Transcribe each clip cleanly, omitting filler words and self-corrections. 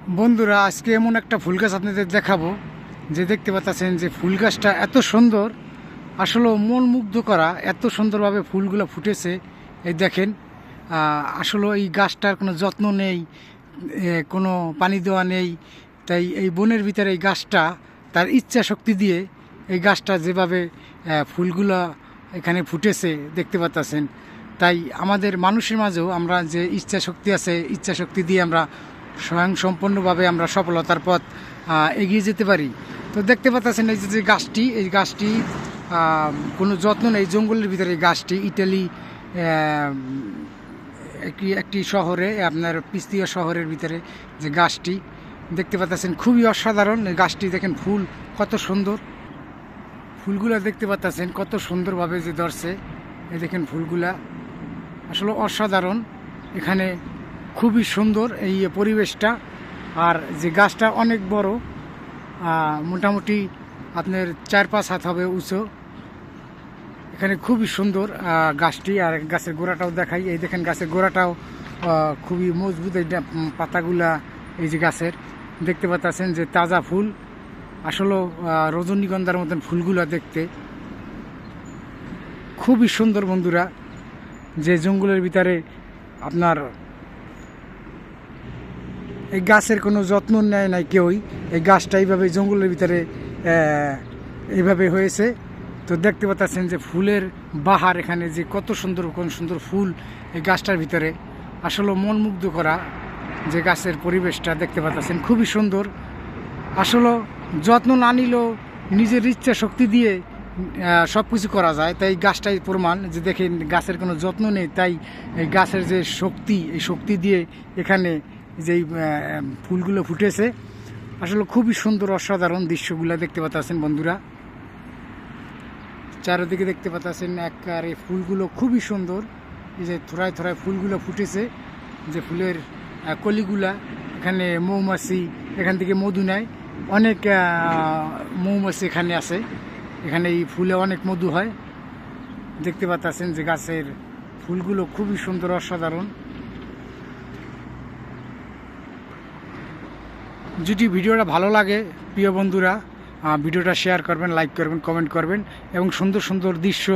বন্ধুরা, আজকে এমন একটা ফুল গাছ আপনাদের দেখাবো যে দেখতে পাচ্ছেন যে ফুল গাছটা এত সুন্দর, আসলে মন মুগ্ধ করা, এত সুন্দরভাবে ফুলগুলো ফুটেছে। এই দেখেন, আসলে এই গাছটার কোনো যত্ন নেই, কোনো পানি দেওয়া নেই। তাই এই বনের ভিতরে এই গাছটা তার ইচ্ছা শক্তি দিয়ে এই গাছটা যেভাবে ফুলগুলো এখানে ফুটেছে দেখতে পাচ্ছেন। তাই আমাদের মানুষের মাঝেও আমরা যে ইচ্ছা শক্তি আছে, ইচ্ছা শক্তি দিয়ে আমরা স্বয়ংসম্পূর্ণভাবে আমরা সফলতার পথ এগিয়ে যেতে পারি। তো দেখতে পাচ্ছেন এই যে গাছটি কোনো যত্ন নেই, জঙ্গলের ভিতরে এই গাছটি ইটালি একটি শহরে, আপনার পিস্তিয়া শহরের ভিতরে যে গাছটি দেখতে পাচ্ছেন, খুবই অসাধারণ। এই গাছটি দেখেন ফুল কত সুন্দর, ফুলগুলা দেখতে পাচ্ছেন কত সুন্দরভাবে যে ধরছে। এই দেখেন ফুলগুলা আসলে অসাধারণ, এখানে খুবই সুন্দর এই পরিবেশটা। আর যে গাছটা অনেক বড়, মোটামুটি আপনার 4-5 হাত হবে উঁচু। এখানে খুবই সুন্দর গাছটি। আর গাছের গোড়াটাও দেখাই, এই দেখেন গাছের গোড়াটাও খুবই মজবুত। এই পাতাগুলা এই যে গাছের দেখতে পাচ্ছেন যে তাজা ফুল, আসলে রজনীগন্ধার মতন ফুলগুলা দেখতে খুবই সুন্দর। বন্ধুরা, যে জঙ্গলের ভিতরে আপনার এই গাছের কোনো যত্ন নেয় নাই কেউই, এই গাছটা এইভাবে জঙ্গলের ভিতরে এইভাবে হয়েছে। তো দেখতে পাচ্ছেন যে ফুলের বাহার, এখানে যে কত সুন্দর কোন সুন্দর ফুল এই গাছটার ভিতরে, আসলে মন মুগ্ধ করা যে গাছের পরিবেশটা দেখতে পাচ্ছেন খুবই সুন্দর। আসলে যত্ন না নিলেও নিজের ইচ্ছা শক্তি দিয়ে সব কিছু করা যায়। তাই গাছটাই প্রমাণ যে দেখেন গাছের কোনো যত্ন নেই, তাই এই গাছের যে শক্তি, এই শক্তি দিয়ে এখানে যেই ফুলগুলো ফুটেছে, আসলে খুবই সুন্দর অসাধারণ দৃশ্যগুলো দেখতে পাচ্ছেন। বন্ধুরা, চারিদিকে দেখতে পাচ্ছেন একবারে ফুলগুলো খুবই সুন্দর। এই যে থোড়ায় থোড়ায় ফুলগুলো ফুটেছে, যে ফুলের কলিগুলা, এখানে মৌমাছি এখান থেকে মধু নেয়, অনেক মৌমাছি এখানে আছে, এখানে এই ফুলে অনেক মধু হয়। দেখতে পাচ্ছেন যে গাছের ফুলগুলো খুবই সুন্দর অসাধারণ। যদি ভিডিওটা ভালো লাগে প্রিয় বন্ধুরা, ভিডিওটা শেয়ার করবেন, লাইক করবেন, কমেন্ট করবেন এবং সুন্দর সুন্দর দৃশ্য,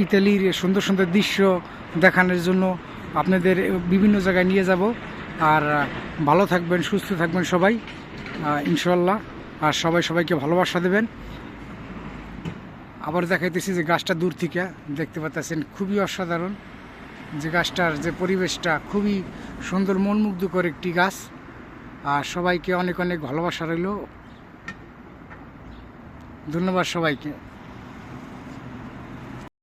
ইতালির সুন্দর সুন্দর দৃশ্য দেখানোর জন্য আপনাদের বিভিন্ন জায়গায় নিয়ে যাব। আর ভালো থাকবেন, সুস্থ থাকবেন সবাই ইনশাল্লাহ। আর সবাই সবাইকে ভালোবাসা দেবেন। আবার দেখাইতেছি যে গাছটা দূর থেকে দেখতে পাচ্ছেন, খুবই অসাধারণ। যে গাছটার যে পরিবেশটা খুবই সুন্দর, মনমুগ্ধকর একটি গাছ। আর সবাইকে অনেক অনেক ভালোবাসা রইল। ধন্যবাদ সবাইকে।